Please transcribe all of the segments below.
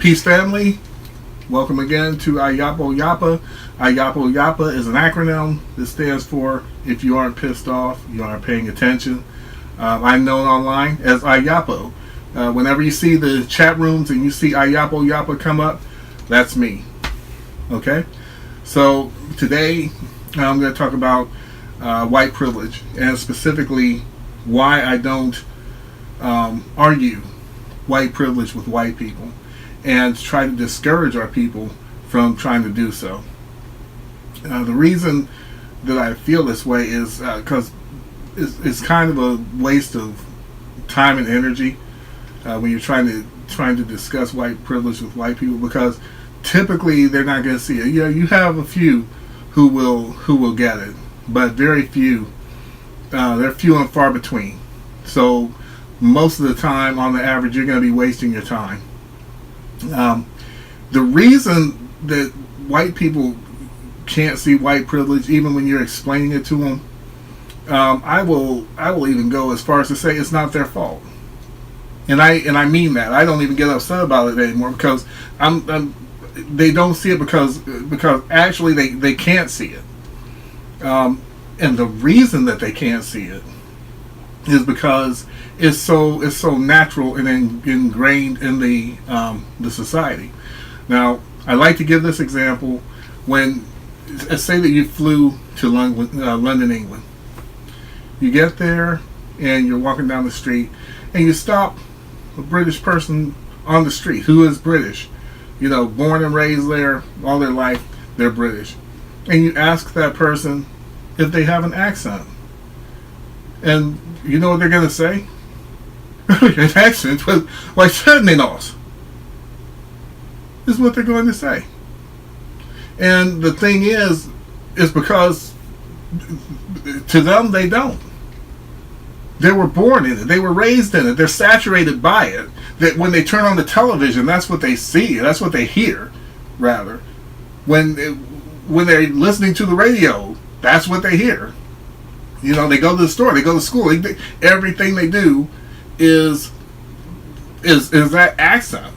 Peace family, welcome again to Iyapo Yapa. Iyapo Yapa is an acronym that stands for if you aren't pissed off, you aren't paying attention. I'm known online as Iyapo. Whenever you see the chat rooms and you see Iyapo Yapa come up, that's me. Okay? So today I'm going to talk about white privilege and specifically why I don't argue white privilege with white people and try to discourage our people from trying to do so. The reason that I feel this way is because it's kind of a waste of time and energy when you're trying to discuss white privilege with white people, because typically they're not going to see it. Yeah, you have a few who will get it, but very few. They're few and far between. So most of the time, on the average, you're going to be wasting your time. The reason that white people can't see white privilege, even when you're explaining it to them, I will even go as far as to say it's not their fault, and I mean that. I don't even get upset about it anymore because they don't see it because actually they can't see it, and the reason that they can't see it is because it's so natural and ingrained in the society. Now, I like to give this example. When, say that you flew to London, England. You get there and you're walking down the street and you stop a British person on the street who is British, born and raised there all their life, they're British, and you ask that person if they have an accent, and you know what they're going to say? An accent? Why certainly not. Is what they're going to say. And the thing is because to them they don't. They were born in it. They were raised in it. They're saturated by it. That when they turn on the television, that's what they see. That's what they hear, rather. When they're listening to the radio, that's what they hear. They go to the store, they go to school. Everything they do is that accent.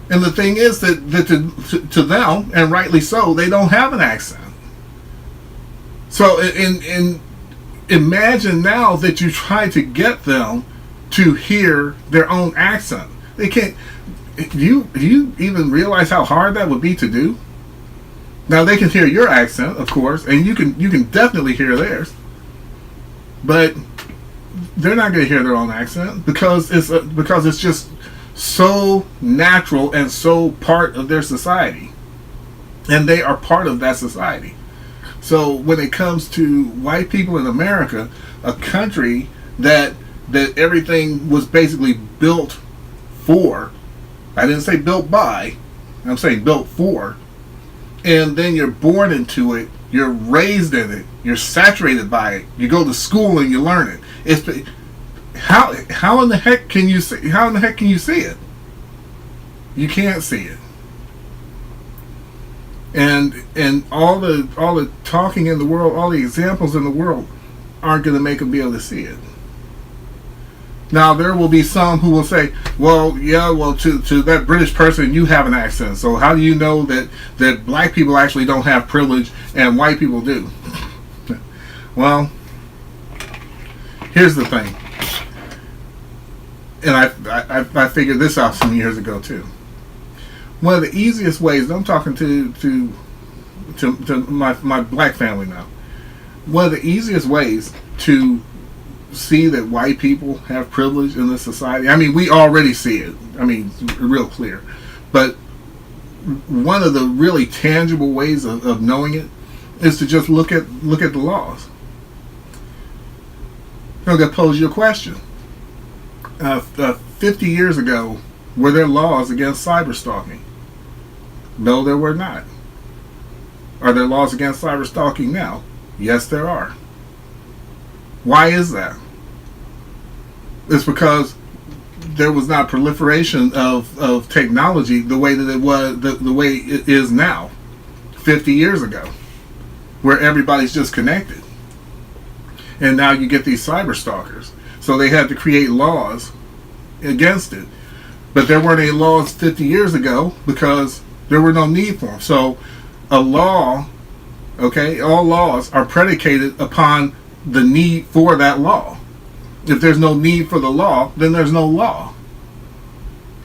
And the thing is that to them, and rightly so, they don't have an accent. So in imagine now that you try to get them to hear their own accent. They can't. Do you even realize how hard that would be to do? Now they can hear your accent, of course, and you can definitely hear theirs, but they're not going to hear their own accent because it's just so natural and so part of their society, and they are part of that society. So when it comes to white people in America, a country that everything was basically built for, I didn't say built by, I'm saying built for, and then you're born into it, you're raised in it, you're saturated by it, you go to school and you learn it. How in the heck can you see? How in the heck can you see it? You can't see it. And all the talking in the world, all the examples in the world, aren't going to make them be able to see it. Now there will be some who will say, to that British person, you have an accent. So how do you know that black people actually don't have privilege and white people do? Well, here's the thing. And I figured this out some years ago too. One of the easiest ways, and I'm talking to my black family now. One of the easiest ways to see that white people have privilege in this society. I mean, we already see it. I mean, real clear. But one of the really tangible ways of knowing it is to just look at the laws. I'm going to pose you a question. 50 years ago, were there laws against cyber stalking? No, there were not. Are there laws against cyber stalking now? Yes, there are. Why is that? It's because there was not proliferation of technology the way that it was, the way it is now, 50 years ago, where everybody's just connected. And now you get these cyber stalkers. So they had to create laws against it. But there weren't any laws 50 years ago because there were no need for them. So a law, okay, all laws are predicated upon the need for that law. If there's no need for the law, then there's no law.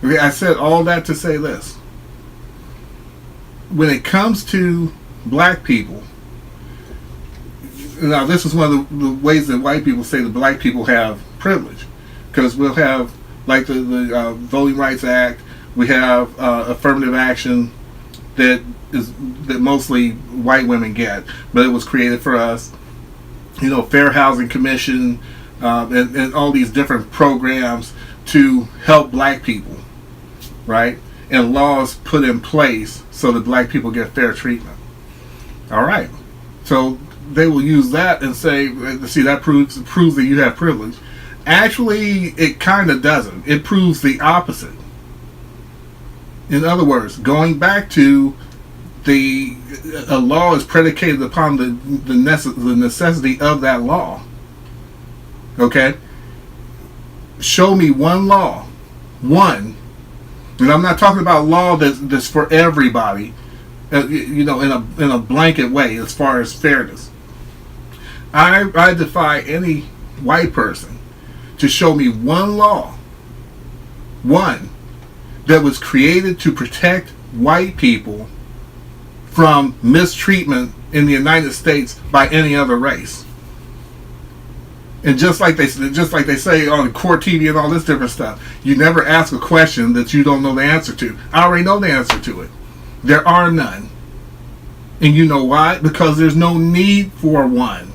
Okay, I said all that to say this. When it comes to black people, now this is one of the ways that white people say that black people have privilege, because we'll have like the Voting Rights Act, we have affirmative action that mostly white women get, but it was created for us. Fair Housing Commission, and all these different programs to help black people, right? And laws put in place so that black people get fair treatment. All right. So they will use that and say, see, that proves that you have privilege. Actually, it kind of doesn't. It proves the opposite. In other words, going back to a law is predicated upon the necessity of that law. Okay? Show me one law. One. And I'm not talking about law that's for everybody, in a blanket way as far as fairness. I defy any white person to show me one law, one, that was created to protect white people from mistreatment in the United States by any other race. And just like they say on court TV and all this different stuff, you never ask a question that you don't know the answer to. I already know the answer to it. There are none. And you know why? Because there's no need for one.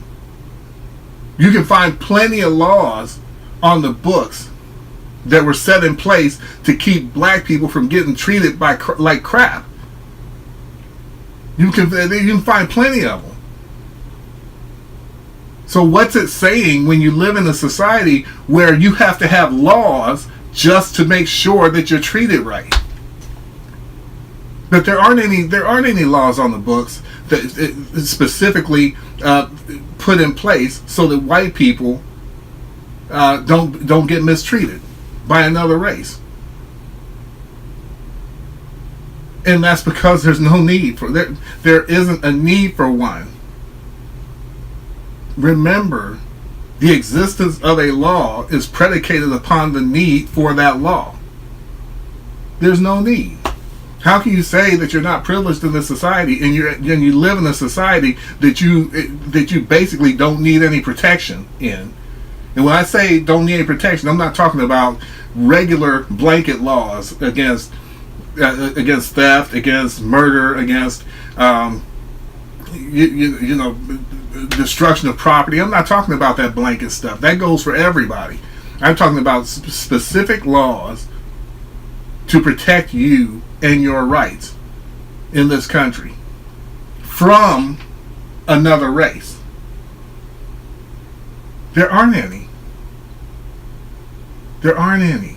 You can find plenty of laws on the books that were set in place to keep black people from getting treated like crap. You can find plenty of them. So what's it saying when you live in a society where you have to have laws just to make sure that you're treated right? But there aren't any laws on the books that specifically put in place so that white people don't get mistreated by another race. And that's because there's no need for there isn't a need for one. Remember, the existence of a law is predicated upon the need for that law. There's no need. How can you say that you're not privileged in this society and you live in a society that you basically don't need any protection in? And when I say don't need any protection, I'm not talking about regular blanket laws against theft, against murder, against destruction of property. I'm not talking about that blanket stuff. That goes for everybody. I'm talking about specific laws to protect you and your rights in this country from another race. There aren't any. There aren't any.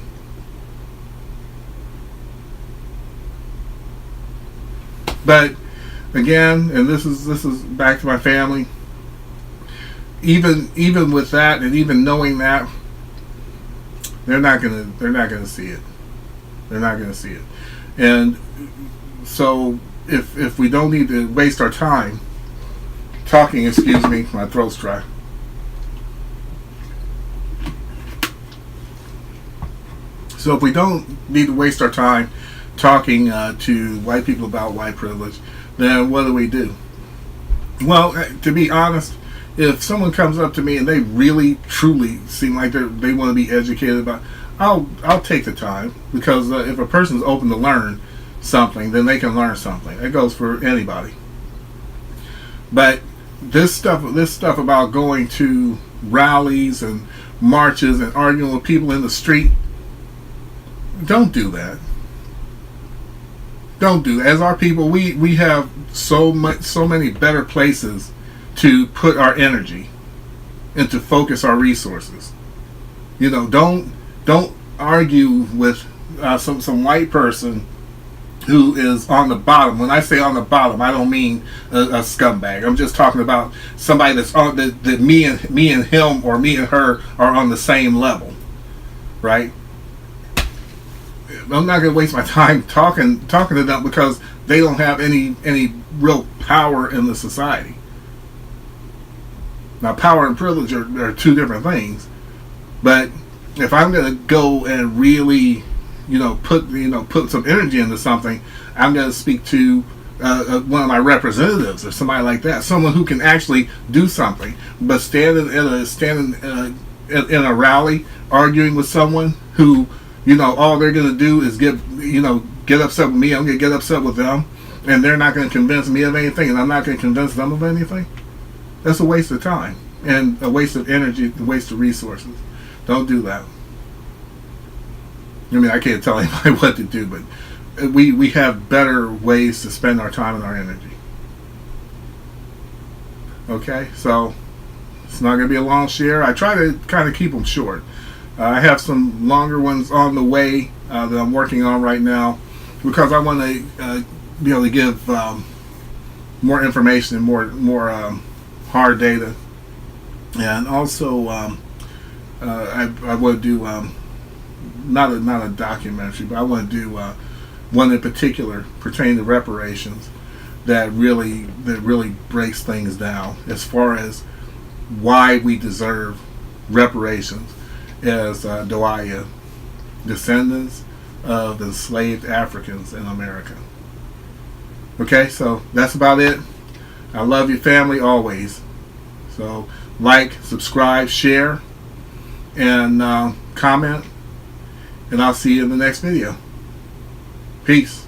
But again, and this is back to my family. Even with that, and even knowing that, they're not gonna see it. They're not gonna see it. And so if we don't need to waste our time talking, excuse me, my throat's dry. So if we don't need to waste our time talking to white people about white privilege, then what do? Well, to be honest, if someone comes up to me and they really truly seem like they want to be educated about, I'll take the time, because if a person's open to learn something, then they can learn something. That goes for anybody. But this stuff about going to rallies and marches and arguing with people in the street, don't do that. Don't do that. As our people, we have so many better places to put our energy and to focus our resources. Don't argue with some white person who is on the bottom. When I say on the bottom, I don't mean a scumbag. I'm just talking about somebody that's on that me and him or me and her are on the same level, right? I'm not going to waste my time talking to them because they don't have any real power in the society. Now, power and privilege are two different things, but if I'm going to go and really, put some energy into something, I'm going to speak to one of my representatives or somebody like that, someone who can actually do something. But standing in a rally, arguing with someone who, all they're going to do is get upset with me. I'm going to get upset with them, and they're not going to convince me of anything, and I'm not going to convince them of anything. That's a waste of time and a waste of energy, a waste of resources. Don't do that. I mean, I can't tell anybody what to do, but we have better ways to spend our time and our energy. Okay, so it's not going to be a long share. I try to kind of keep them short. I have some longer ones on the way that I'm working on right now because I want to be able to give more information and more hard data, and also I want to do not a documentary, but I want to do one in particular pertaining to reparations that really breaks things down as far as why we deserve reparations as Dawaya, descendants of enslaved Africans in America. Okay, so that's about it. I love your family always. So like, subscribe, share, and comment. And I'll see you in the next video. Peace.